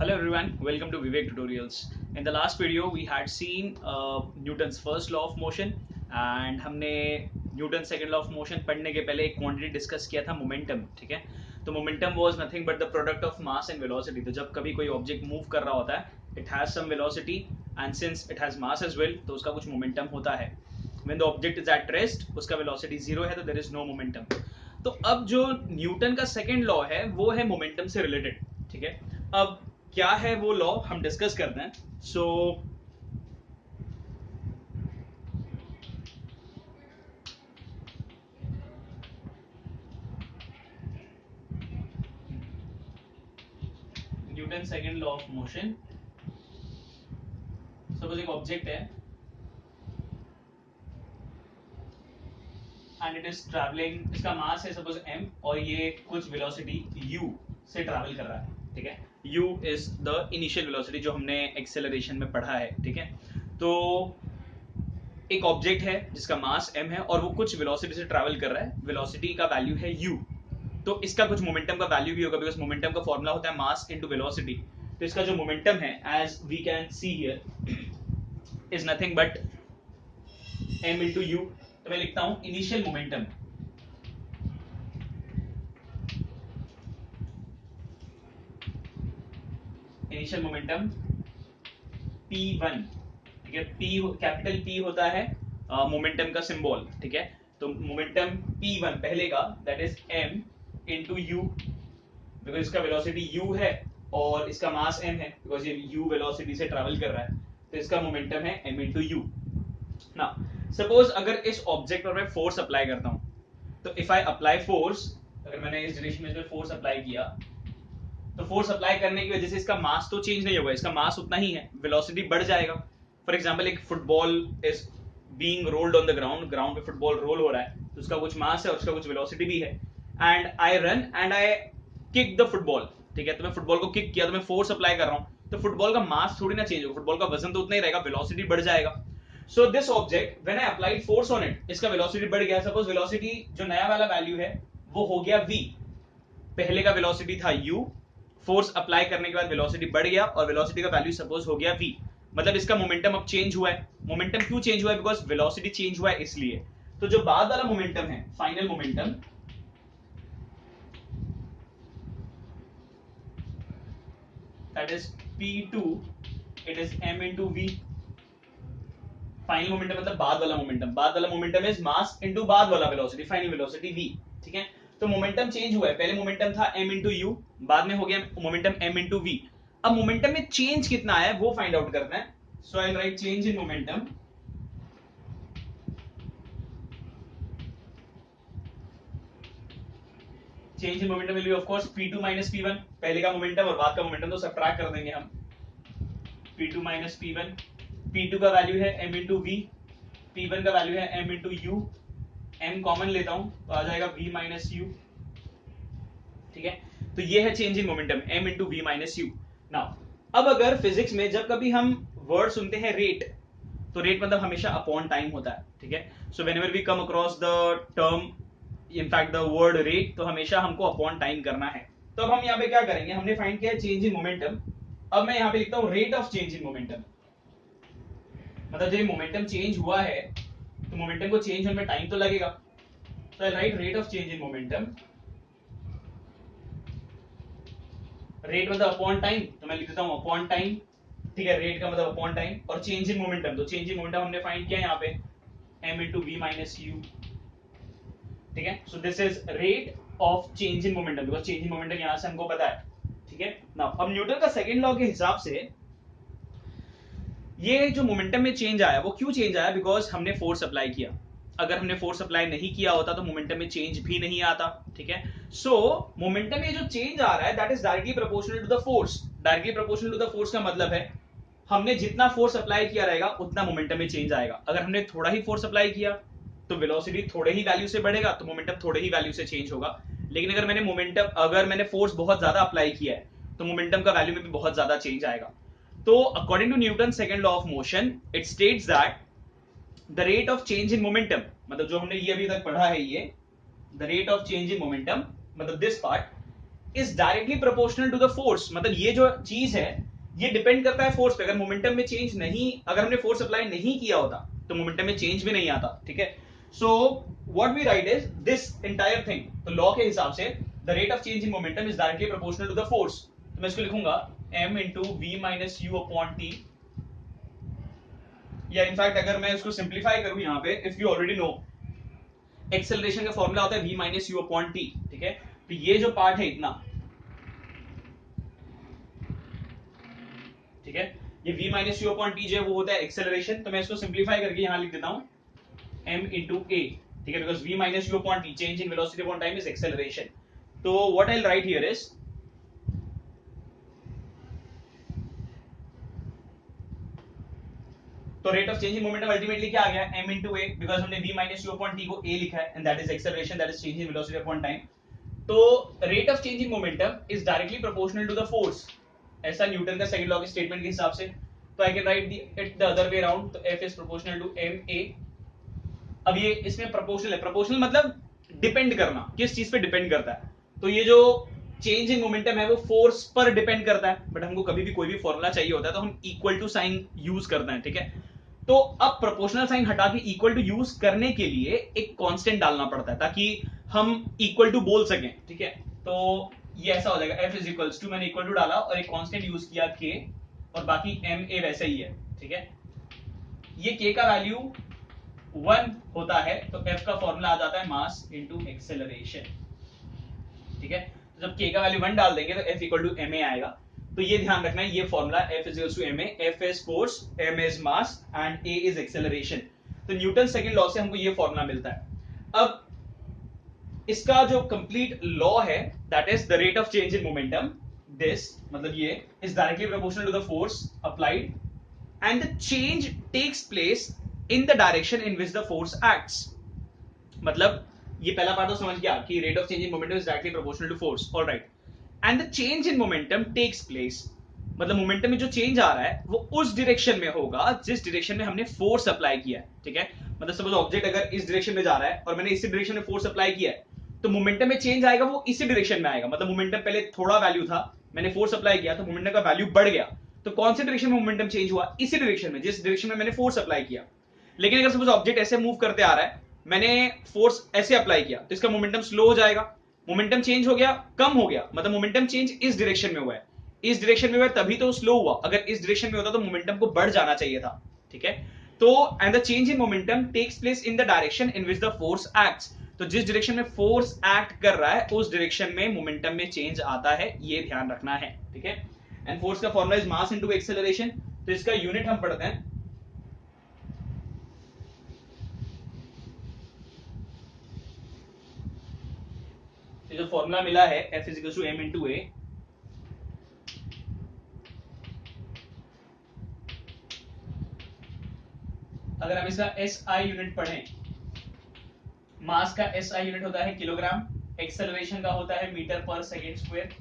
Hello everyone, welcome to Vivek Tutorials. In the last video we had seen Newton's first law of motion and हमने Newton's second law of motion पढ़ने के पहले एक quantity discuss किया था momentum, ठीक है? तो momentum was nothing but the product of mass and velocity. तो जब कभी कोई object move कर रहा होता है, it has some velocity and since it has mass as well, तो उसका कुछ momentum होता है. When the object is at rest, उसका velocity zero है तो there is no momentum. तो अब जो न्यूटन का सेकेंड लॉ है वो है मोमेंटम से रिलेटेड, ठीक है? अब क्या है वो लॉ हम डिस्कस करते हैं. So Newton second law of motion. Suppose एक ऑब्जेक्ट है एंड इट इज ट्रैवलिंग, इसका मास है सपोज m और ये कुछ वेलोसिटी u से ट्रैवल कर रहा है, ठीक है? u is the initial velocity जो हमने एक्सेलरेशन में पढ़ा है, ठीक है? तो एक ऑब्जेक्ट है जिसका मास m है और वो कुछ वेलोसिटी से ट्रैवल कर रहा है, वेलोसिटी का वैल्यू है u. तो इसका कुछ मोमेंटम का वैल्यू भी होगा बिकॉज मोमेंटम का फॉर्मूला होता है मास इनटू वेलोसिटी. तो इसका जो मोमेंटम है as we can see here is nothing but m into u. तो मैं लिखता हूं initial momentum, initial momentum p1, ठीक है? p कैपिटल p होता है मोमेंटम का सिंबल, ठीक है? तो मोमेंटम p1 पहले का that is m into u because इसका वेलोसिटी u है और इसका मास m है बिकॉज ये u वेलोसिटी से ट्रैवल कर रहा है, तो इसका मोमेंटम है m इनटू u. ना सपोज अगर इस ऑब्जेक्ट पर मैं फोर्स अप्लाई करता हूं, तो इफ आई अप्लाई फोर्स, अगर मैंने इस डायरेक्शन में फोर्स अप्लाई किया तो फोर्स अप्लाई करने की वजह से इसका मास तो चेंज नहीं होगा, इसका मास उतना ही है, वेलोसिटी बढ़ जाएगा. फॉर एग्जांपल एक football is being rolled on the ground, ground पे फुटबॉल रोल हो रहा है तो उसका कुछ मास है और उसका कुछ वेलोसिटी भी है. And I run and I kick the football, ठीक है? तो मैं फुटबॉल को किक किया तो मैं फोर्स अप्लाई कर रहा हूं, तो फुटबॉल का मास थोड़ी ना चेंज होगा, फुटबॉल का वजन तो उतना ही रहेगा, वेलोसिटी बढ़ जाएगा. So this object when I applied force on it, इसका वेलोसिटी बढ़ गया. सपोज वेलोसिटी जो नया वाला वैल्यू है वो हो गया v, पहले का वेलोसिटी था u, फोर्स अप्लाई करने के बाद वेलोसिटी बढ़ गया और वेलोसिटी का वैल्यू सपोज हो गया v. मतलब इसका मोमेंटम अब चेंज हुआ है. मोमेंटम क्यों चेंज हुआ है? बिकॉज वेलोसिटी चेंज हुआ है इसलिए. तो जो बाद वाला मोमेंटम है, final momentum, that is p2, it is m into v. Final momentum मतलब बाद वाला मोमेंटम, बाद वाला मोमेंटम इज मास इनटू बाद वाला वेलोसिटी, फाइनल वेलोसिटी v, ठीक है? तो मोमेंटम चेंज हुआ है, पहले मोमेंटम था m into u, बाद में हो गया मोमेंटम m into v. अब मोमेंटम में चेंज कितना है वो फाइंड आउट करना है. So I will write change in momentum, change in momentum will be of course p2 minus p1, पहले का मोमेंटम और बाद का मोमेंटम तो सबट्रैक्ट कर देंगे हम. p2 minus p1, p2 का वैल्यू है m into v, p1 का वैल्यू है m into u, m common लेता हूं तो आ जाएगा v minus u, ठीक है? तो ये है change in momentum m into v minus u. Now अब अगर फिजिक्स में जब कभी हम वर्ड सुनते हैं रेट, तो रेट मतलब हमेशा अपॉन टाइम होता है, ठीक है? So whenever we come across the term in fact the word rate, तो हमेशा हमको अपॉन टाइम करना है. तो अब हम यहाँ पे क्या करेंगे, हमने फाइंड किया चेंज इन मोमेंटम. अब मैं यहाँ पे लिखता हूँ rate of change in momentum. मतलब जब मोमेंटम चेंज हुआ है तो मोमेंटम को चेंज होने में टाइम तो लगेगा. तो I write rate of change in momentum, rate मतलब अपॉन टाइम, तो मैं लिख देता हूं अपॉन टाइम, ठीक है? रेट का मतलब अपॉन टाइम और चेंज इन मोमेंटम, तो चेंज इन मोमेंटम हमने फाइंड किया यहाँ पे m into v minus u, ठीक है? So this is rate of change in momentum because change in momentum यहां से हमको पता है, ठीक है? नाउ अब न्यूटन का सेकंड लॉ के हिसाब से ये जो मोमेंटम में चेंज आया वो क्यों चेंज आया? बिकॉज हमने फोर्स अप्लाई किया. अगर हमने फोर्स अप्लाई नहीं किया होता तो मोमेंटम में चेंज भी नहीं आता, ठीक है? सो मोमेंटम में जो चेंज आ रहा है that is directly proportional to the force. Directly proportional to the force का मतलब है हमने जितना फोर्स अप्लाई किया रहेगा उतना मोमेंटम में चेंज आएगा. अगर हमने थोड़ा ही फोर्स अप्लाई किया तो वेलोसिटी थोड़े ही वैल्यू से बढ़ेगा तो मोमेंटम थोड़े ही वैल्यू से चेंज होगा. लेकिन अगर मैंने फोर्स बहुत ज्यादा अप्लाई किया है तो मोमेंटम का वैल्यू में भी बहुत ज्यादा चेंज आएगा. तो according to Newton second law of motion it states that the rate of change in momentum, मतलब जो हमने ये अभी तक पढ़ा है, ये the rate of change in momentum मतलब this part is directly proportional to the force, मतलब ये जो चीज है ये डिपेंड करता है फोर्स पे। अगर मोमेंटम में चेंज नहीं, अगर हमने फोर्स अप्लाई नहीं किया होता तो मोमेंटम में चेंज भी नहीं आता, ठीक है। So what we write is this entire thing, तो लॉ के हिसाब से the rate of change in momentum is directly proportional to the force. तो मैं इसको लिखूंगा m into v minus u upon t, या इनफैक्ट अगर मैं इसको सिंप्लीफाई करूं यहां पे, if you already know acceleration का फॉर्मूला होता है v minus u upon t, ठीक है। तो ये जो पार्ट है इतना, ठीक है, ये v minus u upon T जो है वो होता है एक्सेलरेशन। तो मैं इसको सिंप्लीफाई करके यहां लिख देता हूं m इंटू a, ठीक है, because v minus u upon t change in velocity upon time is acceleration. तो what I will write here is, तो rate of change in momentum ultimately क्या आ गया, m इंटू a, बिकॉज हमने v minus u upon t को a लिखा है and that is acceleration, that is change in velocity upon time. तो rate of change in momentum is directly proportional to the force, ऐसा Newton का second law के statement के हिसाब से। तो I can write it the other way around, तो f is proportional to ma। अब ये इसमें प्रोपोर्शनल है, प्रोपोर्शनल मतलब डिपेंड करना, किस चीज पे डिपेंड करता है। तो ये जो चेंज इन मोमेंटम है वो फोर्स पर डिपेंड करता है, बट हमको कभी भी कोई भी फॉर्मूला चाहिए होता है तो हम इक्वल टू साइन यूज करते हैं, ठीक है। तो अब प्रोपोर्शनल साइन हटा के इक्वल टू यूज करने के लिए एक कांस्टेंट डालना पड़ता है ताकि हम इक्वल टू बोल सकें, ठीक है। तो ये ऐसा हो जाएगा f इज इक्वल्स टू, मैंने इक्वल टू डाला और एक कांस्टेंट यूज किया k, और बाकी ma वैसे ही है, ठीक है। ये k का वैल्यू 1 होता है तो f का फॉर्मूला आ जाता है मास इनटू एक्सेलरेशन, ठीक है। तो जब k का वैल्यू 1 डाल देंगे तो f इक्वल टू ma आएगा। तो ये ध्यान रखना है, ये formula f is equals to ma, f is force, m is mass and a is acceleration. तो न्यूटन सेकंड लॉ से हमको ये फॉर्मूला मिलता है। अब इसका जो कंप्लीट लॉ है that is the rate of change in momentum, this मतलब ये is directly proportional to the force applied and the change takes place in the direction in which the force acts. मतलब ये पहला part तो समझ गया कि rate of change in momentum is directly proportional to force, alright. And the change in momentum takes place, मतलब momentum में जो चेंज आ रहा है वो उस डायरेक्शन में होगा जिस डायरेक्शन में हमने फोर्स अप्लाई किया है, ठीक है। मतलब सपोज ऑब्जेक्ट अगर इस डायरेक्शन में जा रहा है और मैंने इसी डायरेक्शन में फोर्स अप्लाई किया है तो मोमेंटम में चेंज आएगा वो इसी डायरेक्शन में आएगा। मतलब मोमेंटम पहले थोड़ा वैल्यू था, मैंने फोर्स अप्लाई किया तो मोमेंटम का वैल्यू बढ़ गया, तो कौन से डायरेक्शन में मोमेंटम चेंज हुआ, इसी डायरेक्शन में जिस डायरेक्शन में मैंने फोर्स अप्लाई किया। लेकिन अगर सपोज ऑब्जेक्ट ऐसे मूव करते आ रहा है, मैंने फोर्स ऐसे अप्लाई किया तो इसका मोमेंटम स्लो हो जाएगा, मोमेंटम चेंज हो गया, कम हो गया, मतलब मोमेंटम चेंज इस डायरेक्शन में हुआ है, इस डायरेक्शन में हुआ तभी तो स्लो हुआ, अगर इस डायरेक्शन में होता तो मोमेंटम को बढ़ जाना चाहिए था, ठीक है। तो and the change in momentum takes place in the direction in which the force acts, तो जिस डायरेक्शन में फोर्स एक्ट कर रहा है उस डायरेक्शन में मोमेंटम में चेंज आता है, ये ध्यान रखना है, ठीक है। एंड फोर्स का formula is mass into acceleration, तो इसका यूनिट हम पढ़ते हैं। जो फॉर्मूला मिला है F is equal to m into a, अगर हम इसका SI यूनिट पढ़ें, मास का SI यूनिट होता है किलोग्राम, एक्सेलरेशन का होता है मीटर पर सेकेंड स्क्वायर,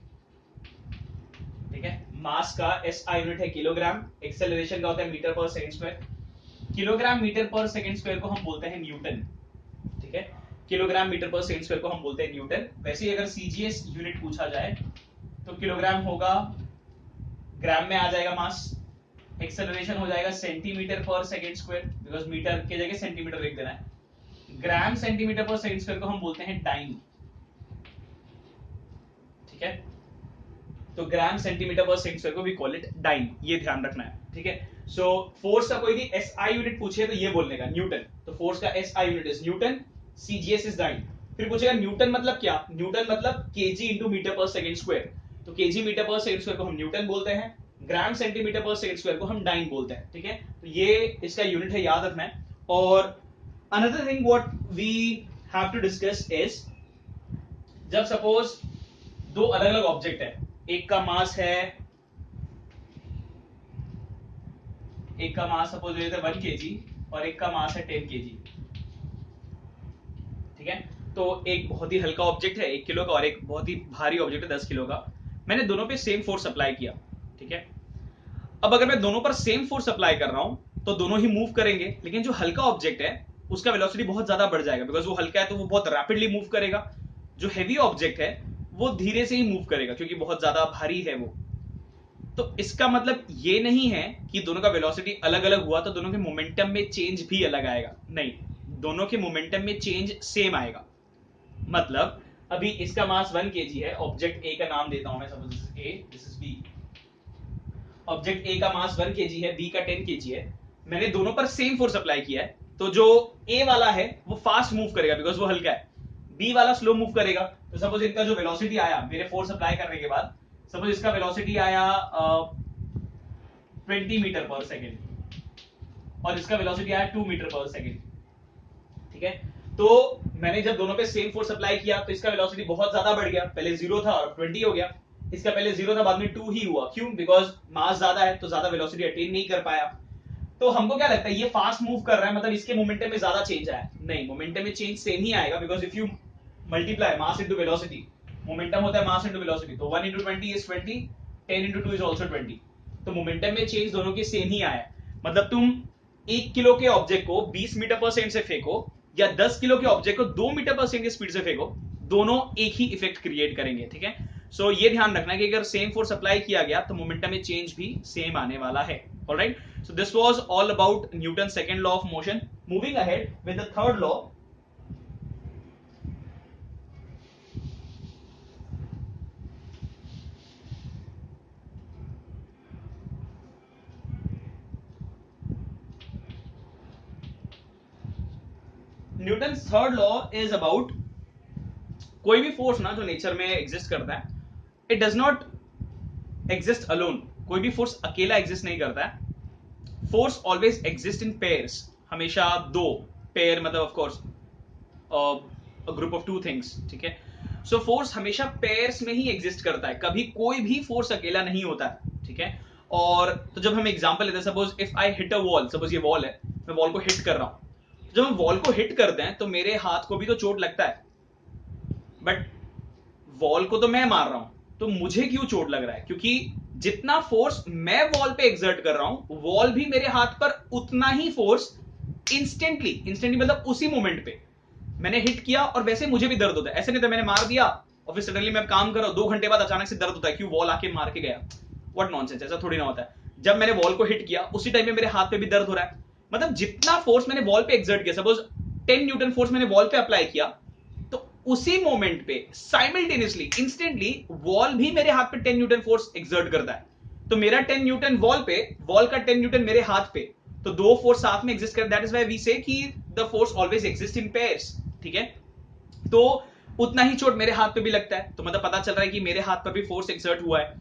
ठीक है। मास का SI यूनिट है किलोग्राम, एक्सेलरेशन का होता है मीटर पर सेकेंड स्क्वायर। किलोग्राम मीटर पर सेकेंड स्क्वायर को हम बोलते हैं न्यूटन, ठीक है। किलोग्राम मीटर पर सेकेंड स्क्वायर को हम बोलते हैं न्यूटन। वैसे ही अगर CGS यूनिट पूछा जाए तो किलोग्राम होगा, ग्राम में आ जाएगा मास, एक्सेलरेशन हो जाएगा सेंटीमीटर पर सेकेंड स्क्वायर, बिकॉज मीटर की जगह सेंटीमीटर लिख देना है। ग्राम सेंटीमीटर पर सेकेंड स्क्वायर को हम बोलते हैं टाइम, ठीक है। तो ग्राम सेंटीमीटर पर सेकेंड स्क्वायर को वी कॉल इट डाइम, ये ध्यान रखना है, ठीक है। सो फोर्स का कोई भी SI यूनिट पूछे तो ये बोलने का न्यूटन, तो फोर्स का SI unit is newton, CGS is dyne. फिर पूछेगा न्यूटन मतलब क्या, न्यूटन मतलब केजी इंटू मीटर पर सेकेंड स्क्वायर, तो केजी मीटर पर सेकेंड स्क्वायर को हम न्यूटन बोलते हैं, ग्राम सेंटीमीटर पर सेकेंड स्क्वायर को हम डाइम बोलते हैं, ठीक है। तो ये इसका यूनिट है, याद रखना है। और another thing what we have to discuss is, जब सपोज दो अलग अलग ऑब्जेक्ट है, एक का मास है, एक का मास सपोज लेते हैं 1 kg और एक का मास है 10 kg, ठीक है। तो एक बहुत ही हल्का ऑब्जेक्ट है 1 किलो का और एक बहुत ही भारी ऑब्जेक्ट है 10 किलो का। मैंने दोनों पे सेम फोर्स अप्लाई किया, ठीक है। अब अगर मैं दोनों पर सेम फोर्स अप्लाई कर रहा हूं तो दोनों ही मूव करेंगे, लेकिन जो हल्का ऑब्जेक्ट है उसका वेलोसिटी बहुत ज्यादा बढ़ जाएगा, बिकॉज वो हल्का है तो वो बहुत रैपिडली मूव करेगा। जो हैवी ऑब्जेक्ट है वो धीरे से ही मूव करेगा क्योंकि बहुत ज्यादा भारी है वो। तो इसका मतलब ये नहीं है कि दोनों का वेलोसिटी अलग अलग हुआ तो दोनों के मोमेंटम में चेंज भी अलग आएगा, नहीं, दोनों के मोमेंटम में चेंज सेम आएगा। मतलब अभी इसका मास 1 kg है, ऑब्जेक्ट ए का नाम देता हूं मैं, suppose A, this is B. Object A का मास 1 kg है, बी का 10 kg है। मैंने दोनों पर सेम फोर्स अप्लाई किया है, तो जो ए वाला है वो फास्ट मूव करेगा बिकॉज वो हल्का है, बी वाला स्लो मूव करेगा। तो सपोज इनका जो वेलोसिटी आया मेरे फोर्स अप्लाई करने के बाद, सपोज इसका वेलोसिटी आया 20 मीटर पर सेकेंड और इसका वेलोसिटी आया 2 मीटर पर सेकेंड, ठीक है। तो मैंने जब दोनों पे सेम फोर्स अप्लाई किया तो इसका वेलोसिटी बहुत ज्यादा बढ़ गया, पहले 0 था और 20 हो गया। इसका पहले 0 था, बाद में 2 ही हुआ, क्यों? बिकॉज मास ज्यादा है तो ज्यादा वेलोसिटी अटेन नहीं कर पाया। तो हमको क्या लगता है ये फास्ट मूव कर रहा है, मतलब इसके मोमेंटम में ज्यादा चेंज आया? नहीं, मोमेंटम में चेंज सेम ही आएगा because if you multiply mass into velocity, momentum होता है मास इनटू वेलोसिटी, तो 1 into 20 is 20, 10 into 2 is also 20। तो मोमेंटम में चेंज दोनों की सेम ही आया। मतलब तुम 1 किलो के ऑब्जेक्ट को 20 मीटर पर सेकंड से फेंको या 10 किलो के ऑब्जेक्ट को 2 मीटर पर सेकंड की स्पीड से फेंको, दोनों एक ही इफेक्ट क्रिएट करेंगे, ठीक है। सो ये ध्यान रखना कि अगर सेम फोर्स अप्लाई किया गया तो मोमेंटम में चेंज भी सेम आने वाला है। Alright, so this was all about Newton second law of motion. Moving ahead with the third law. Newton third law is about कोई भी फोर्स ना जो नेचर में एग्जिस्ट करता है, it does not exist alone. कोई भी फोर्स अकेला एग्जिस्ट नहीं करता है। Force always exist in pairs, हमेशा दो पेयर, मतलब of course group of two things, ठीक है। सो फोर्स हमेशा पेयर्स में ही एग्जिस्ट करता है, कभी कोई भी फोर्स अकेला नहीं होता है, ठीक है। और तो जब हम एग्जांपल लेते हैं, suppose if I hit a wall, suppose ये वॉल है, मैं वॉल को हिट कर रहा हूं, जब हम वॉल को हिट करते हैं तो मेरे हाथ को भी तो चोट लगता है, बट वॉल को तो मैं मार रहा हूं, तो मुझे क्यों चोट लग रहा है? क्योंकि जितना फोर्स मैं वॉल पे एक्सर्ट कर रहा हूं, वॉल भी मेरे हाथ पर उतना ही फोर्स इंस्टेंटली मतलब उसी मोमेंट पे मैंने हिट किया और वैसे मुझे भी दर्द होता है। ऐसे नहीं तो मैंने मार दिया और फिर सडनली मैं काम कर रहा हूं, 2 घंटे बाद अचानक से दर्द होता है, क्यों? वॉल आके मार के गया। व्हाट नॉनसेंस, ऐसा थोड़ी ना होता है। जब मैंने वॉल को हिट किया उसी टाइम में मेरे हाथ पे भी दर्द हो रहा है। मतलब जितना फोर्स मैंने वॉल पे एक्सर्ट किया, सपोज 10 न्यूटन फोर्स मैंने वॉल पे अप्लाई किया, तो उसी मोमेंट पे साइमल्टेनियसली इंस्टेंटली वॉल भी मेरे हाथ पे 10 न्यूटन फोर्स एक्सर्ट करता है। तो मेरा 10 न्यूटन वॉल पे, वॉल का 10 न्यूटन मेरे हाथ पे, तो दो फोर्स साथ में एग्जिस्ट करते हैं। दैट इज व्हाई वी से कि the force always exist in pairs, ठीक है। तो उतना ही चोट मेरे हाथ पे भी लगता है, तो मतलब पता चल रहा है कि मेरे हाथ पर भी फोर्स एक्सर्ट हुआ है।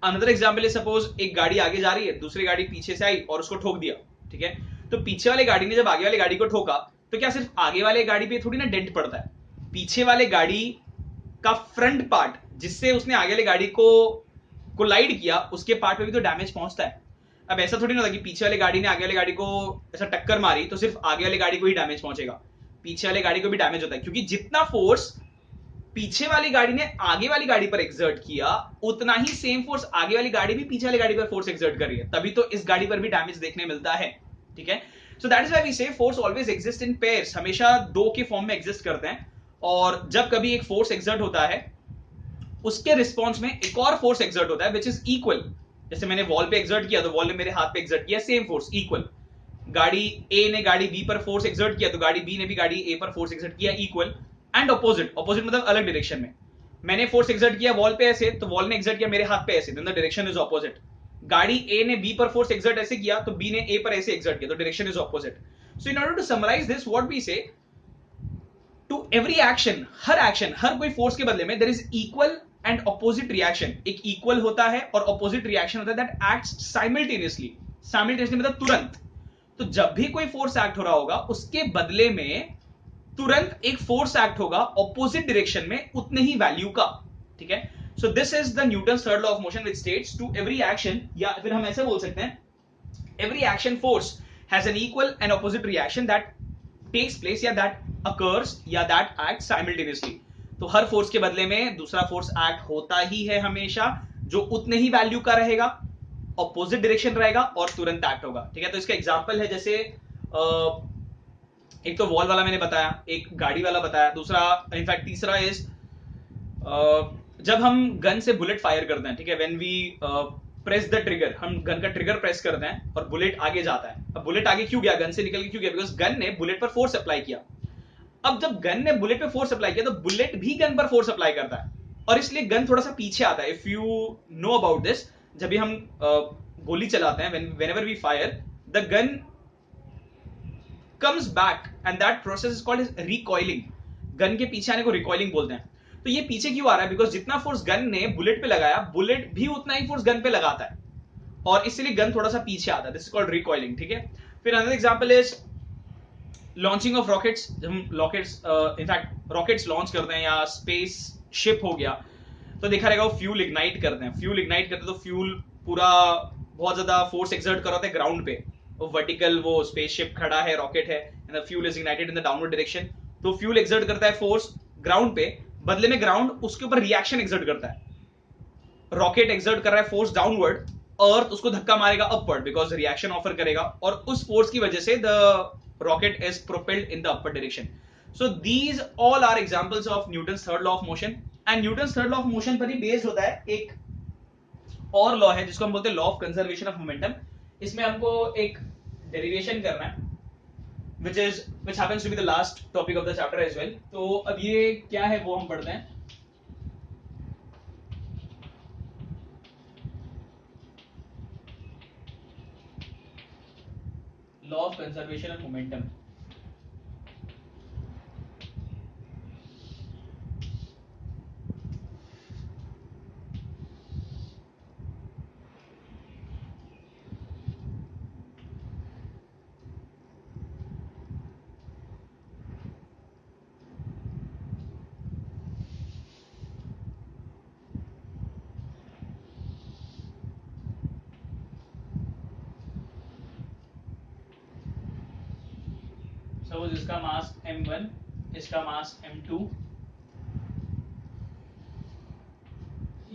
अनदर एग्जांपल है, सपोज एक गाड़ी आगे जा रही है, दूसरी गाड़ी पीछे से आई और उसको ठोक दिया, ठीक है। तो पीछे वाली गाड़ी ने जब आगे वाली गाड़ी को ठोका, तो क्या सिर्फ आगे वाले गाड़ी पे थोड़ी ना डेंट पड़ता है, पीछे वाले गाड़ी का फ्रंट पार्ट जिससे उसने आगे वाली गाड़ी को कोलाइड किया, उसके पार्ट पे भी तो डैमेज पहुंचता है। अब ऐसा थोड़ी ना होता कि पीछे वाली गाड़ी ने आगे वाली गाड़ी को ऐसा टक्कर मारी तो सिर्फ आगे वाली गाड़ी को ही डैमेज पहुंचेगा, पीछे वाली गाड़ी को भी डैमेज होता है, क्योंकि जितना फोर्स पीछे वाली गाड़ी ने आगे वाली गाड़ी पर एक्सर्ट किया, उतना ही सेम फोर्स आगे वाली गाड़ी भी पीछे वाली गाड़ी पर फोर्स एक्सर्ट कर रही है, तभी तो इस गाड़ी पर भी डैमेज देखने मिलता है, ठीक है। So that is why we say force always exist in pairs, हमेशा दो के फॉर्म में एग्जिस्ट करते हैं। और जब कभी एक फोर्स एक्सर्ट होता है, उसके रिस्पॉन्स में एक और फोर्स एक्सर्ट होता है विच इज इक्वल। जैसे मैंने वॉल पे एक्सर्ट किया तो वॉल ने मेरे हाथ पे एक्सर्ट किया, सेम फोर्स इक्वल। गाड़ी ए ने गाड़ी बी पर फोर्स एक्सर्ट किया तो गाड़ी बी ने भी गाड़ी ए पर फोर्स एक्सर्ट किया, इक्वल। एंड ऑपोजिट, ऑपोजिट मतलब अलग डायरेक्शन में। मैंने फोर्स एक्सर्ट किया वॉल पे ऐसे, तो वॉल ने एक्सर्ट किया मेरे हाथ पे ऐसे, then the direction is opposite. गाड़ी ए ने बी पर फोर्स एक्सर्ट ऐसे किया तो बी ने ए पर ऐसे एक्सर्ट किया, तो direction is opposite. So in order to summarise this, what we say, to every action, हर कोई फोर्स के बदले में there is equal and opposite reaction. एक इक्वल होता है और ऑपोजिट रिएक्शन होता है दैट एक्ट्स साइमल्टेनियसली। साइमल्टेनियसली मतलब तुरंत। तो जब भी कोई फोर्स एक्ट हो रहा होगा, उसके बदले में तुरंत एक फोर्स एक्ट होगा ऑपोजिट डायरेक्शन में उतने ही वैल्यू का, ठीक है। So this is the Newton's third law of motion which states to every action, या फिर हम ऐसे बोल सकते हैं, every action force has an equal and opposite reaction that takes place या दैट अकर्स या दैट एक्ट साइमल्टेनियसली। तो हर फोर्स के बदले में दूसरा फोर्स एक्ट होता ही है हमेशा, जो उतने ही वैल्यू का रहेगा, ऑपोजिट डायरेक्शन रहेगा और तुरंत एक्ट होगा, ठीक है। तो इसका एग्जांपल है, जैसे एक तो वॉल वाला मैंने बताया, एक गाड़ी वाला बताया, दूसरा इनफैक्ट तीसरा इज जब हम गन से बुलेट फायर करते हैं, ठीक है, when we press the trigger, हम गन का ट्रिगर प्रेस करते हैं और बुलेट आगे जाता है। अब बुलेट आगे क्यों गया, गन से निकल के क्यों गया, बिकॉज गन ने बुलेट पर फोर्स अप्लाई किया। अब जब गन ने बुलेट पे फोर्स अप्लाई किया तो बुलेट भी गन पर फोर्स अप्लाई करता है और इसलिए गन थोड़ा सा पीछे आता है। If you know about this, जब भी हम गोली चलाते हैं, whenever we fire, the gun comes back and that process is called as recoiling. Gun के पीछे आने को रिकॉइलिंग बोलते हैं। तो ये पीछे क्यों आ रहा है, बिकॉज जितना फोर्स गन ने बुलेट पे लगाया, बुलेट भी उतना ही फोर्स गन पे लगाता है और इसलिए गन थोड़ा सा पीछे आता है। दिस इज कॉल्ड रिकॉइलिंग, ठीक है। फिर another example is launching of rockets. जब हम रॉकेट्स इनफैक्ट रॉकेट्स लॉन्च करते हैं या स्पेस शिप हो गया, तो देखा रहेगा वो फ्यूल इग्नाइट करते हैं। फ्यूल इग्नाइट करते हैं तो फ्यूल पूरा बहुत ज्यादा फोर्स एक्सर्ट कर रहा है ग्राउंड पे, वो वर्टिकल वो स्पेसशिप खड़ा है, रॉकेट है, and the fuel is ignited in the downward direction. तो फ्यूल एक्सर्ट करता है फोर्स ग्राउंड पे, बदले में ग्राउंड उसके ऊपर रिएक्शन एक्सर्ट करता है। रॉकेट एक्सर्ट कर रहा है फोर्स डाउनवर्ड, अर्थ उसको धक्का मारेगा अपवर्ड बिकॉज रिएक्शन ऑफर करेगा, और उस फोर्स की वजह से the rocket is propelled in the upward direction. So these all are examples of Newton's third law of motion. And Newton's third law of motion पर ही बेस्ड होता है एक और लॉ है जिसको हम बोलते हैं law of conservation of momentum. इसमें हमको एक डेरिवेशन करना है which happens to be the last topic of the chapter as well. तो अब ये क्या है वो हम पढ़ते हैं। Law of conservation of momentum. Suppose इसका मास m1, इसका मास m2,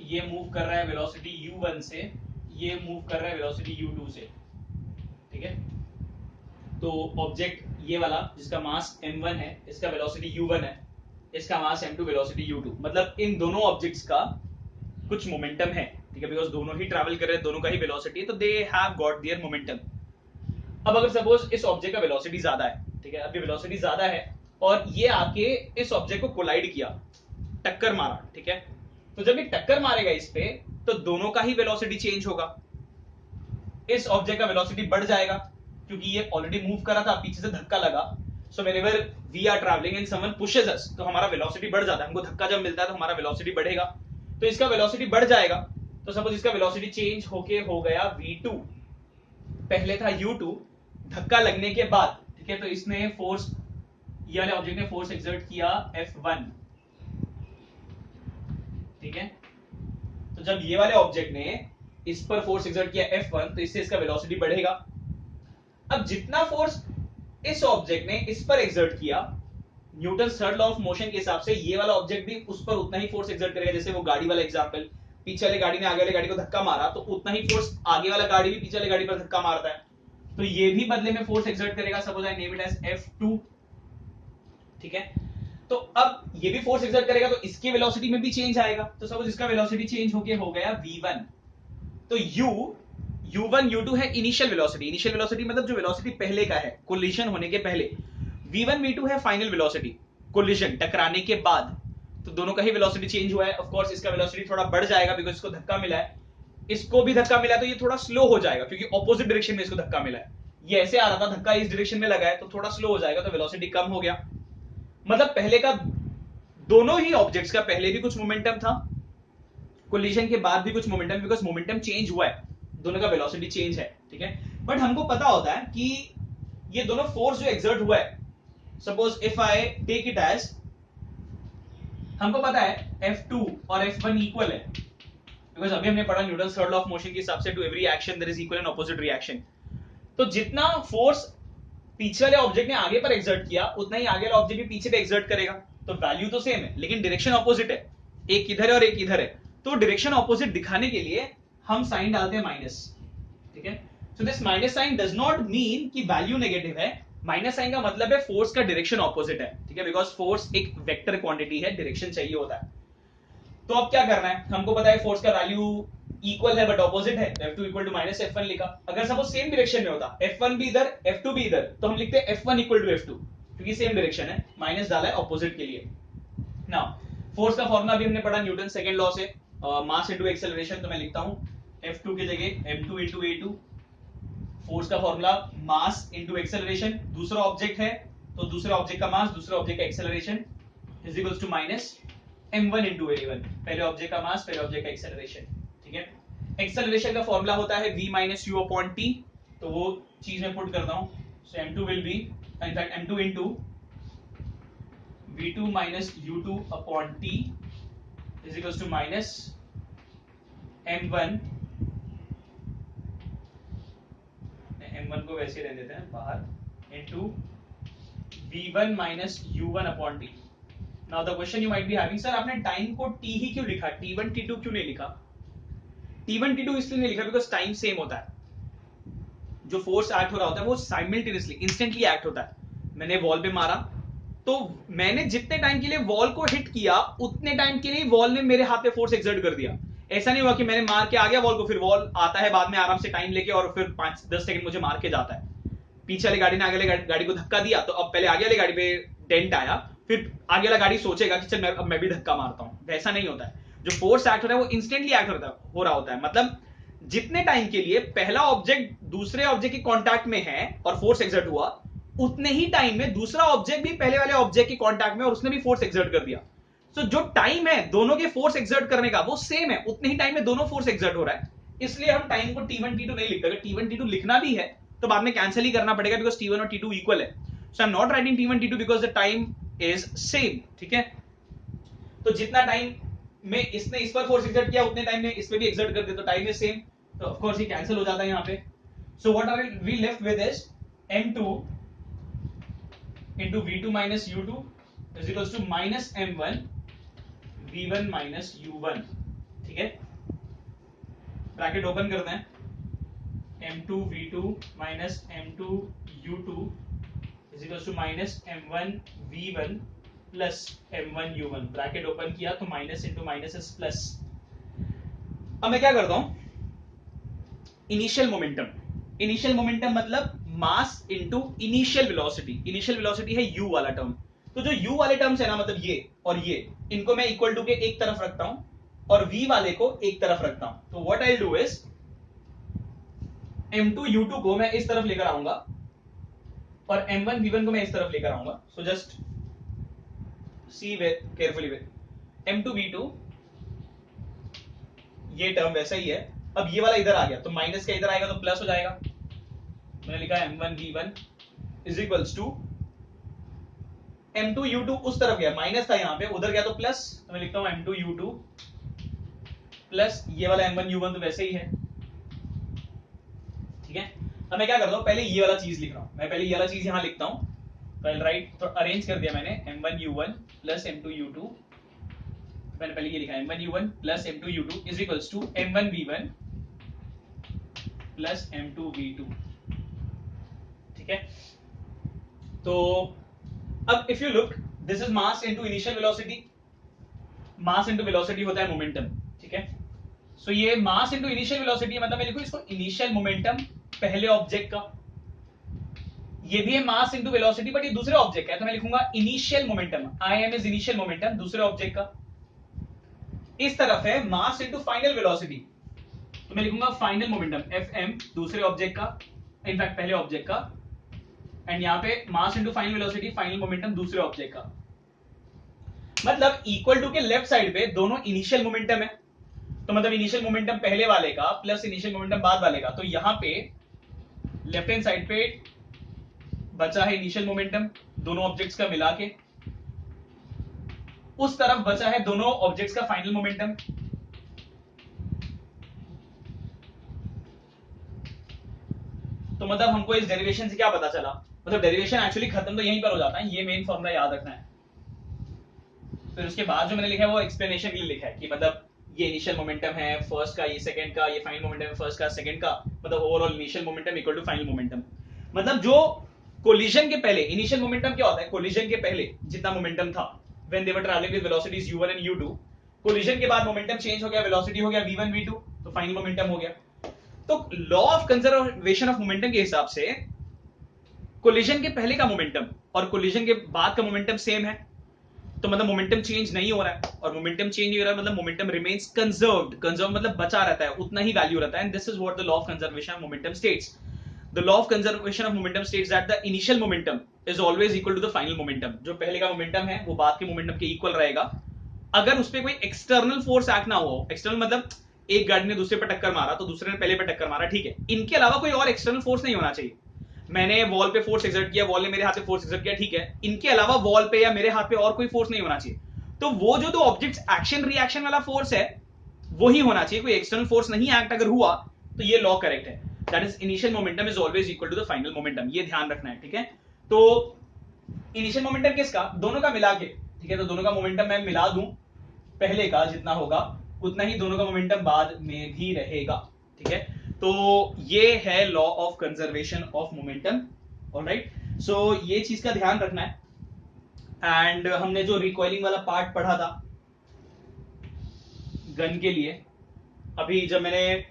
ये मूव कर रहा है वेलोसिटी u1 से, ये मूव कर रहा है वेलोसिटी u2 से, ठीक है। तो ऑब्जेक्ट ये वाला जिसका मास m1 है, इसका वेलोसिटी u1 है, इसका मास m2 वेलोसिटी u2, मतलब इन दोनों ऑब्जेक्ट्स का कुछ मोमेंटम है, ठीक है, बिकॉज दोनों ही ट्रैवल कर रहे हैं, दोनों का ही वेलोसिटी है, तो they have got their momentum. अब अगर सपोज इस ऑब्जेक्ट का वेलोसिटी ज्यादा है, ठीक है, अभी वेलोसिटी ज्यादा है और ये आके इस ऑब्जेक्ट को कोलाइड किया, टक्कर मारा, ठीक है, तो जब ये टक्कर मारेगा इस पे, तो दोनों का ही वेलोसिटी चेंज होगा। इस ऑब्जेक्ट का वेलोसिटी बढ़ जाएगा क्योंकि ये ऑलरेडी मूव कर रहा था, पीछे से धक्का लगा। So whenever we are travelling and someone pushes us, तो हमारा वेलोसिटी बढ़ जाता है, हमको धक्का जब मिलता है तो हमारा वेलोसिटी बढ़ेगा, तो इसका वेलोसिटी बढ़ जाएगा। तो सपोज इसका वेलोसिटी चेंज होके हो गया v2, पहले था u2, धक्का लगने के बाद, ठीक है, तो इसने फोर्स, ये वाले ऑब्जेक्ट ने फोर्स एक्सर्ट किया F1, ठीक है। तो जब ये वाले ऑब्जेक्ट ने इस पर फोर्स एक्सर्ट किया F1, तो इससे इसका वेलोसिटी बढ़ेगा। अब जितना फोर्स इस ऑब्जेक्ट ने इस पर एक्सर्ट किया, Newton's third law of motion के हिसाब से ये वाला ऑब्जेक्ट भी उस पर उतना ही फोर्स एक्सर्ट करेगा। जैसे वो गाड़ी वाला एग्जांपल, पीछे वाली गाड़ी ने आगे वाली गाड़ी को धक्का मारा, तो उतना ही फोर्स आगे वाला गाड़ी भी पीछे वाली गाड़ी पर धक्का मारता है, तो ये भी बदले में फोर्स एक्सर्ट करेगा। Suppose I name it as F2, ठीक है। तो अब ये भी फोर्स एक्सर्ट करेगा, तो इसकी वेलोसिटी में भी चेंज आएगा। तो सपोज इसका वेलोसिटी चेंज होके हो गया v1, तो u1 u2 है इनिशियल वेलोसिटी। इनिशियल वेलोसिटी मतलब जो वेलोसिटी पहले का है, कोलिजन होने के पहले। v1 v2 है फाइनल वेलोसिटी, कोलिजन टकराने के बाद। तो दोनों का ही वेलोसिटी चेंज हुआ है। ऑफ कोर्स इसका वेलोसिटी थोड़ा बढ़ जाएगा बिकॉज इसको धक्का मिला है, इसको भी धक्का मिला है, तो ये थोड़ा स्लो हो जाएगा क्योंकि ऑपोजिट डायरेक्शन में इसको धक्का मिला है। ये ऐसे आ रहा था, धक्का इस डायरेक्शन में लगा है, तो थोड़ा स्लो हो जाएगा, तो वेलोसिटी कम हो गया। मतलब पहले का, दोनों ही ऑब्जेक्ट्स का पहले भी कुछ मोमेंटम था, कोलिजन के बाद भी कुछ मोमेंटम, बिकॉज मोमेंटम चेंज हुआ है, दोनों का वेलोसिटी चेंज है, ठीक है। बट हमको पता होता है कि ये दोनों फोर्स जो एक्सर्ट हुआ है, suppose if I take it as, हमको पता है F2 और F1 इक्वल है, बिकॉज अभी हमने पढ़ा Newton's third law of motion के हिसाब से to every action there is equal and opposite reaction. तो जितना फोर्स पीछे वाले ऑब्जेक्ट ने आगे पर एक्सर्ट किया, उतना ही आगे वाला ऑब्जेक्ट भी पीछे पे एक्सर्ट करेगा। तो वैल्यू तो सेम है लेकिन डायरेक्शन ऑपोजिट है, एक इधर है और एक इधर है। तो डायरेक्शन ऑपोजिट दिखाने के लिए हम साइन डालते हैं माइनस, ठीक है। So this minus sign does not mean कि वैल्यू नेगेटिव है, माइनस साइन का मतलब है फोर्स का डायरेक्शन ऑपोजिट है, ठीक है, बिकॉज फोर्स एक वेक्टर क्वांटिटी है, डायरेक्शन चाहिए होता है। तो अब क्या करना है, हमको पता है फोर्स का वैल्यू इक्वल है बट ऑपोजिट है, F2 equal to minus F1 लिखा। अगर सपोज सेम डायरेक्शन में होता, F1 भी इधर F2 भी इधर, तो हम लिखते हैं F1 इक्वल टू F2, क्योंकि सेम डायरेक्शन है, माइनस डाला है ऑपोजिट के लिए। नाउ फोर्स का फॉर्मूला भी हमने पढ़ा न्यूटन सेकंड लॉ से, मास इनटू एक्सेलरेशन, तो मैं लिखता हूं F2 की जगह m2 इनटू a2। फोर्स का फॉर्मूला मास इनटू एक्सेलरेशन, दूसरा ऑब्जेक्ट है तो दूसरा ऑब्जेक्ट का मास, दूसरा ऑब्जेक्ट का acceleration is equals to minus m1 into a1, पहले ऑब्जेक्ट का मास पहले ऑब्जेक्ट का एक्सेलरेशन। ठीक है, एक्सेलरेशन का फॉर्मूला होता है v minus u upon t, तो वो चीज मैं पुट करता हूं। So m2 will be in fact m2 into v2 minus u2 upon t is equals to minus m1, m1 को वैसे रहने देते हैं बाहर, into v1 minus u1 upon t। Now the question you might be having, sir आपने time को t ही क्यों लिखा, t1 t2 क्यों नहीं लिखा? t1 t2 इसलिए नहीं लिखा बिकॉज टाइम सेम होता है, जो फोर्स एक्ट हो रहा होता है वो साइमल्टेनियसली इंस्टेंटली एक्ट होता है। मैंने वॉल पे मारा, तो मैंने जितने टाइम के लिए वॉल को हिट किया उतने टाइम के लिए वॉल ने मेरे हाथ पे फोर्स एक्सर्ट कर दिया। ऐसा नहीं हुआ कि मैंने मार के आ गया वॉल को, फिर वॉल आता है बाद में आराम से टाइम लेके और फिर 5-10 सेकंड मुझे मार के जाता है। पीछे वाली गाड़ी ने आगे वाली गाड़ी को धक्का दिया, तो अब पहले आगे वाली गाड़ी पे डेंट आया, फिर आगे वाला गाड़ी सोचेगा कि चल अब मैं भी धक्का मारता हूं, वैसा नहीं होता है। जो फोर्स एक्ट होता है वो इंस्टेंटली एक्ट हो रहा होता है, मतलब जितने टाइम के लिए पहला ऑब्जेक्ट दूसरे ऑब्जेक्ट के कांटेक्ट में है और फोर्स एक्सर्ट हुआ, उतने ही टाइम में दूसरा ऑब्जेक्ट भी पहले वाले ऑब्जेक्ट के कांटेक्ट में और उसने भी फोर्स एक्सर्ट कर दिया। सो जो टाइम है दोनों के फोर्स एक्सर्ट करने का वो सेम है, उतने ही टाइम में दोनों फोर्स एक्सर्ट हो रहा है। इसलिए हम टाइम को t1 t2 नहीं लिखते। अगर t1 t2 लिखना भी है तो बाद में कैंसिल ही करना पड़ेगा बिकॉज t1 और t2 इक्वल है। So I am not writing t1 t2 because the time is same. ठीक है, तो जितना टाइम में इसने इस पर फोर्स एक्सर्ट किया उतने टाइम में इस पे भी एक्सर्ट कर दे, तो टाइम इज सेम, तो ऑफ कोर्स ये कैंसिल हो जाता है यहाँ पे। So what are we left with is m2 into v2 minus u2 is equals to minus m1 v1 minus u1। ठीक है, ब्रैकेट ओपन करते हैं, m2 v2 minus m2 u2 is equals to minus m1 v1 plus m1 u1, bracket open किया तो minus into minus is plus. अब मैं क्या करता हूं, इनिशियल मोमेंटम, इनिशियल मोमेंटम मतलब मास into initial velocity. Initial velocity है u वाला टर्म, तो जो u वाले टर्म्स है ना, मतलब ये और ये, इनको मैं इक्वल टू के एक तरफ रखता हूं और v वाले को एक तरफ रखता हूं। तो what I do is m2 u2 को मैं इस तरफ लेकर आऊंगा और m1 v1 को मैं इस तरफ लेकर आऊंगा। So just see carefully with m2 v2, ये टर्म वैसा ही है। अब ये वाला इधर आ गया तो माइनस का इधर आएगा तो प्लस हो जाएगा। मैंने लिखा m1 v1 is equals to m2 u2 उस तरफ गया, माइनस था यहाँ पे, उधर गया तो प्लस, तो मैं लिखता हूं m2 u2 प्लस ये वाला m1 u1 तो वैसे ही है। ठीक है, अब मैं क्या करता हूं, पहले ये वाला चीज लिख रहा हूं, मैं पहले ये वाला चीज यहां लिखता हूं, पहले राइट तो अरेंज कर दिया मैंने, m1 u1 plus m2 u2, मैंने पहले ये लिखा m1 u1 plus m2 u2 is equals to m1 v1 plus m2 v2। ठीक है, तो अब if you look, this is mass into initial velocity, mass into velocity होता है मोमेंटम। ठीक है, सो ये मास इनटू इनिशियल वेलोसिटी, मतलब मैं लिखूं इसको इनिशियल मोमेंटम पहले ऑब्जेक्ट का, ये भी है मास इनटू वेलोसिटी बट ये दूसरे ऑब्जेक्ट का है, तो मैं लिखूंगा initial momentum, I am is initial momentum दूसरे ऑब्जेक्ट का। इस तरफ है मास इनटू फाइनल वेलोसिटी, तो मैं लिखूंगा फाइनल मोमेंटम fm दूसरे ऑब्जेक्ट का, इनफैक्ट पहले ऑब्जेक्ट का, एंड यहाँ पे mass into final velocity final momentum दूसरे ऑब्जेक्ट का। मतलब इक्वल टू के लेफ्ट साइड पे दोनों इनिशियल मोमेंटम है, तो मतलब इनिशियल मोमेंटम पहले वाले का प्लस इनिशियल मोमेंटम बाद वाले का, तो यहां पे लेफ्ट हैंड साइड पे बचा है इनिशियल मोमेंटम दोनों ऑब्जेक्ट्स का मिला के, उस तरफ बचा है दोनों ऑब्जेक्ट्स का फाइनल मोमेंटम। तो मतलब हमको इस डेरिवेशन से क्या पता चला, मतलब डेरिवेशन एक्चुअली खत्म तो यहीं पर हो जाता है, ये मेन फॉर्मूला याद रखना है। फिर उसके बाद जो मैंने लिखा है वो एक्सप्लेनेशन के लिए लिखा है कि मतलब ये इनिशियल मोमेंटम है फर्स्ट का, ये सेकंड का, ये फाइनल मोमेंटम है फर्स्ट का सेकंड का, मतलब overall initial momentum equal to final momentum. मतलब जो कोलिजन के पहले इनिशियल मोमेंटम क्या होता है, कोलिजन के पहले जितना मोमेंटम था when they were travelling with velocities u1 and u2, collision के बाद मोमेंटम चेंज हो गया, वेलोसिटी हो गया v1 v2, तो फाइनल मोमेंटम हो गया। तो law of conservation of momentum के हिसाब से कोलिजन के पहले का मोमेंटम और कोलिजन के बाद का मोमेंटम सेम है, तो मतलब मोमेंटम चेंज नहीं हो रहा है, और मोमेंटम चेंज नहीं हो रहा है मतलब मोमेंटम रिमेन्स कंजर्व्ड, कंजर्व मतलब बचा रहता है, उतना ही वैल्यू रहता है, and this is what the law of conservation of momentum states. The law of conservation of momentum states that the initial momentum is always equal to the final momentum. जो पहले का मोमेंटम है वो बाद के momentum के equal रहेगा अगर उस पर कोई एक्सटर्नल फोर्स एक्ट ना हो। एक्सटर्नल मतलब एक गाड़ी ने दूसरे पर टक्कर मारा तो दूसरे ने पहले पर टक्कर मारा, ठीक है, इनके अलावा कोई और एक्सटर्नल फोर्स नहीं होना चाहिए। मैंने वॉल पे फोर्स एक्सर्ट किया, वॉल ने मेरे हाथ पे फोर्स एक्सर्ट किया, ठीक है, इनके अलावा वॉल पे या मेरे हाथ पे और कोई फोर्स नहीं होना चाहिए। तो वो जो दो ऑब्जेक्ट्स एक्शन रिएक्शन वाला फोर्स है वो ही होना चाहिए, कोई एक्सटर्नल फोर्स नहीं एक्ट अगर हुआ तो ये लॉ करेक्ट है। That is initial momentum is always equal to the final momentum, ये ध्यान रखना है, ठीक है। तो इनिशियल मोमेंटम किसका, दोनों का मिला के, ठीक है, तो दोनों का मोमेंटम मैं मिला दूं, पहले का जितना होगा उतना ही दोनों का मोमेंटम बाद में भी रहेगा, ठीक है। तो ये है law of conservation of momentum, alright. So ये चीज का ध्यान रखना है। एंड हमने जो रिकॉइलिंग वाला पार्ट पढ़ा था गन के लिए, अभी जब मैंने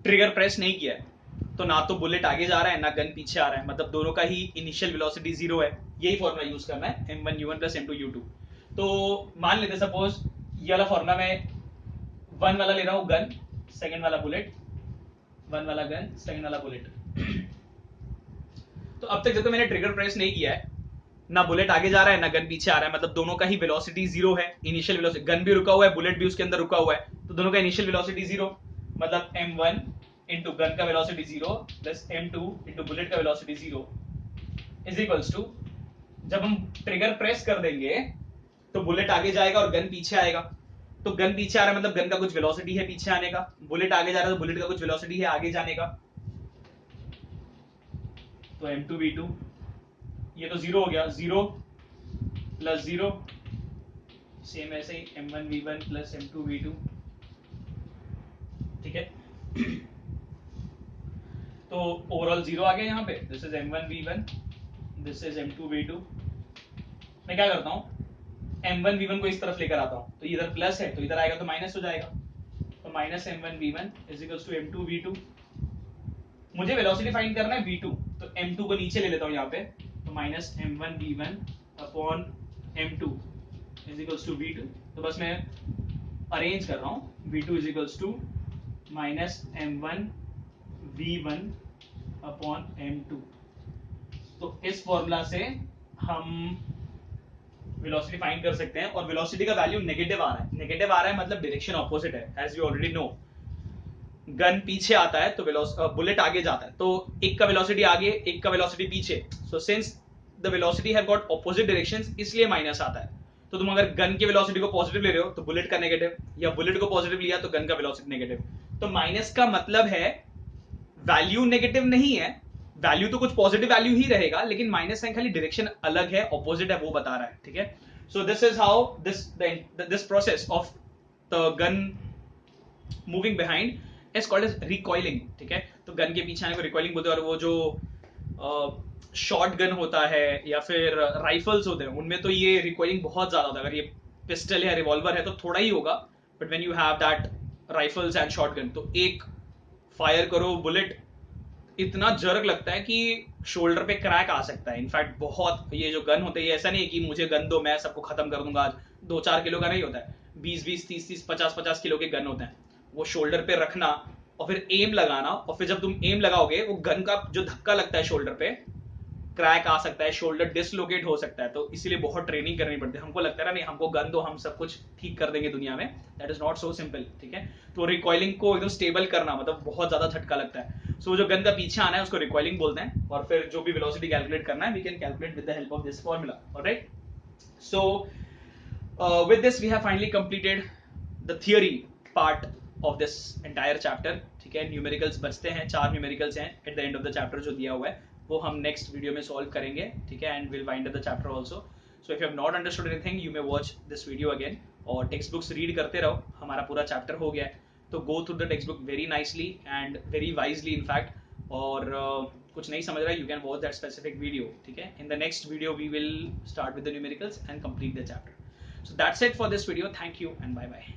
ट्रिगर प्रेस नहीं किया है तो ना तो बुलेट आगे जा रहा है ना गन पीछे आ रहा है, मतलब दोनों का ही इनिशियल वेलोसिटी जीरो है। यही फॉर्मूला यूज करना है, m1u1 प्लस m2u2। तो मान लेते सपोज ये वाला फॉर्मूला मैं 1 वाला ले रहा हूं गन, सेकंड वाला बुलेट, 1 वाला गन, सेकंड वाला बुलेट। तो अब तक जब तक मैंने ट्रिगर प्रेस नहीं किया है ना बुलेट आगे जा रहा है ना गन पीछे आ रहा है, मतलब दोनों का ही वेलोसिटी जीरो है, इनिशियल वेलोसिटी, गन भी रुका हुआ है बुलेट भी उसके अंदर रुका हुआ है, तो दोनों का इनिशियल वेलोसिटी जीरो, मतलब m1 इंटू गन का velocity zero plus m2 into bullet का velocity zero is equals to, जब हम ट्रिगर प्रेस कर देंगे तो बुलेट आगे जाएगा और गन पीछे आएगा, तो गन पीछे आ रहा है मतलब गन का कुछ वेलोसिटी है पीछे आने का, बुलेट आगे जा रहा है तो बुलेट का कुछ वेलोसिटी है आगे जाने का, तो m2v2 ये तो जीरो हो गया, जीरो प्लस जीरो, सेम ऐसे ही m1v1 प्लस m2v2, ठीक है। तो ओवरऑल जीरो आ गया यहाँ पे, this is m1v1, this is m2v2। मैं क्या करता हूँ, m1v1 को इस तरफ लेकर आता हूँ, तो इधर प्लस है तो इधर आएगा तो माइनस हो जाएगा, तो minus m1v1 is equals to m2v2। मुझे वेलोसिटी फाइंड करना है v2, तो m2 को नीचे ले लेता हूँ यहाँ पे, तो minus m1v1 upon m2 is equals to v2। तो बस मैं अरेंज कर रहा हूँ, v2 is equals to minus m1v1 upon m2। तो इस फॉर्मूला से हम वेलोसिटी फाइंड कर सकते हैं, और वेलोसिटी का वैल्यू नेगेटिव आ रहा है, नेगेटिव आ रहा है मतलब डायरेक्शन ऑपोजिट है, as you already know. Gun पीछे आता है तो बुलेट आगे जाता है, तो एक का वेलोसिटी आगे एक का वेलोसिटी पीछे, so since the velocity have got opposite directions इसलिए माइनस आता है। तो तुम अगर गन की वेलोसिटी को पॉजिटिव ले रहे हो तो बुलेट का नेगेटिव, या बुलेट को पॉजिटिव लिया तो गन का वेलोसिटी नेगेटिव। तो माइनस का मतलब है वैल्यू नेगेटिव नहीं है, वैल्यू तो कुछ पॉजिटिव वैल्यू ही रहेगा, लेकिन माइनस साइन खाली डायरेक्शन अलग है, ऑपोजिट है, वो बता रहा है, ठीक है। So this is how this process of the gun moving behind is called as recoiling, ठीक है। तो गन के पीछे आने को रिकॉइलिंग बोलते हैं, और वो जो शॉर्ट गन होता है या फिर राइफल्स होते हैं उनमें तो ये रिकॉइलिंग बहुत ज्यादा होता है। अगर ये पिस्टल है रिवॉल्वर है तो थोड़ा ही होगा, but when you have that rifles and short gun, तो एक फायर करो बुलेट इतना जर्क लगता है कि शोल्डर पे क्रैक आ सकता है। इनफैक्ट बहुत ये जो गन होते हैं, ये ऐसा नहीं है कि मुझे गन दो मैं सबको खत्म कर दूंगा आज, 2-4 किलो का नहीं होता है, 20-20, 30-30, 50-50 किलो के गन होते हैं। वो शोल्डर पे रखना और फिर एम लगाना, और फिर जब तुम एम लगाओगे वो गन का जो धक्का लगता है शोल्डर पे, क्रैक आ सकता है, शोल्डर डिसलोकेट हो सकता है, तो इसीलिए बहुत ट्रेनिंग करनी पड़ती है। हमको लगता है ना नहीं हमको गन दो हम सब कुछ ठीक कर देंगे दुनिया में, that is not so simple, ठीक है। तो रिकॉइलिंग को एकदम स्टेबल करना मतलब बहुत ज्यादा झटका लगता है, सो जो गन का पीछे आना है उसको रिकॉइलिंग बोलते हैं, और फिर जो भी वेलोसिटी कैलकुलेट करना है we can calculate with the help of this formula, alright. So with this we have finally completed the theory part of this entire chapter, ठीक है। न्यूमेरिकल्स बचते हैं, 4 न्यूमेरिकल्स हैं at the end of the chapter जो दिया हुआ है, वो हम नेक्स्ट वीडियो में सॉल्व करेंगे, ठीक है, and will wind up the chapter also. So if you have not understood anything you may watch this video again, और टेक्स्ट बुक्स रीड करते रहो, हमारा पूरा चैप्टर हो गया है, तो go through the text book very nicely and very wisely in fact, और कुछ नहीं समझ रहा you can watch that specific video, ठीक है। In the next video we will start with the numericals and complete the chapter. So that's it for this video, thank you and bye bye.